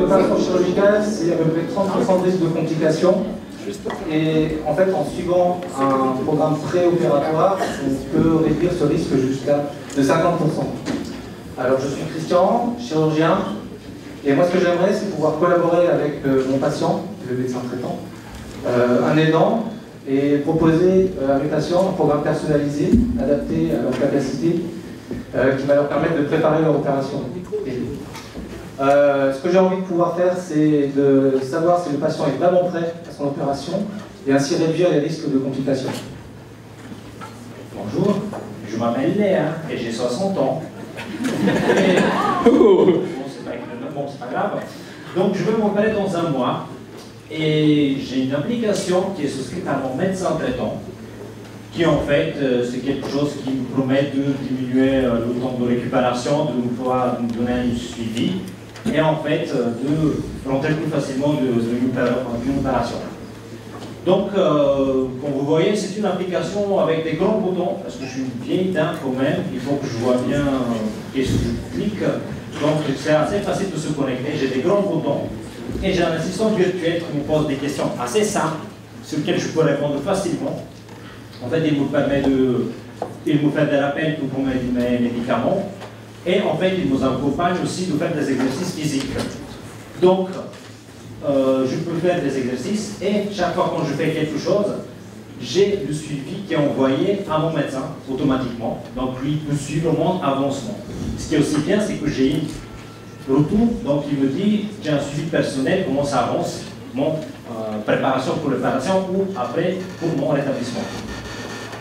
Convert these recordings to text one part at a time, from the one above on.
l'opération chirurgicale, c'est à peu près 30% de risque de complications. Et en fait, en suivant un programme préopératoire, on peut réduire ce risque jusqu'à de 50%. Alors, je suis Christian, chirurgien, et moi, ce que j'aimerais, c'est pouvoir collaborer avec mon patient, le médecin traitant, un aidant, et proposer à mes patients un programme personnalisé, adapté à leurs capacités, qui va leur permettre de préparer leur opération. Ce que j'ai envie de pouvoir faire, c'est de savoir si le patient est vraiment prêt à son opération et ainsi réduire les risques de complications. Bonjour, je m'appelle Léa et j'ai 60 ans. Bon, c'est pas grave. Donc, je vais m'opérer dans un mois et j'ai une application qui est souscrite par mon médecin traitant qui en fait, c'est quelque chose qui me promet de diminuer le temps de récupération, de nous donner un suivi et en fait de rentrer plus facilement d'une opération. Donc, comme vous voyez, c'est une application avec des grands boutons, parce que je suis une vieille dame quand même, il faut que je vois bien qu'est-ce que je clique. Donc, c'est assez facile de se connecter, j'ai des grands boutons, et j'ai un assistant virtuel qui me pose des questions assez simples, sur lesquelles je peux répondre facilement. En fait, il me fait des rappels pour mes médicaments, et en fait, il nous accompagne aussi de faire des exercices physiques. Donc, je peux faire des exercices et chaque fois quand je fais quelque chose, j'ai le suivi qui est envoyé à mon médecin automatiquement. Donc lui peut suivre mon avancement. Ce qui est aussi bien, c'est que j'ai un retour, donc il me dit j'ai un suivi personnel, comment ça avance, mon préparation pour l'opération ou après pour mon rétablissement.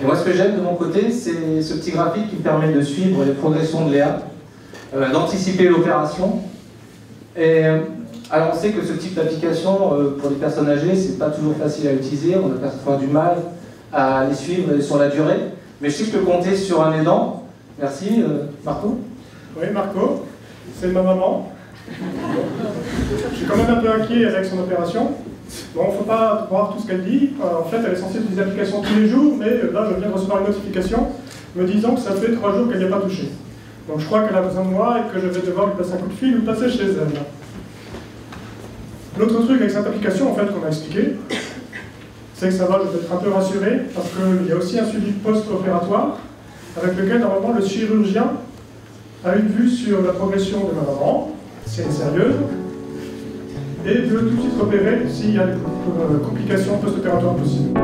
Et moi, ce que j'aime de mon côté, c'est ce petit graphique qui me permet de suivre les progressions de Léa, d'anticiper l'opération. Et alors on sait que ce type d'application, pour les personnes âgées, c'est pas toujours facile à utiliser, on a parfois du mal à les suivre sur la durée, mais je sais que je peux compter sur un aidant. Merci, Marco. Oui, Marco, c'est ma maman. Je suis quand même un peu inquiet avec son opération. Bon, il ne faut pas croire tout ce qu'elle dit. En fait, elle est censée utiliser l'application tous les jours, mais là, je viens de recevoir une notification me disant que ça fait 3 jours qu'elle n'y a pas touché. Donc je crois qu'elle a besoin de moi et que je vais devoir lui passer un coup de fil ou passer chez elle. L'autre truc avec cette application, en fait, qu'on a expliqué, c'est que ça va, je vais être un peu rassuré, parce qu'il y a aussi un suivi post-opératoire, avec lequel, normalement, le chirurgien a une vue sur la progression de ma maman, si elle est sérieuse, et peut tout de suite repérer s'il y a des complications post-opératoires possibles.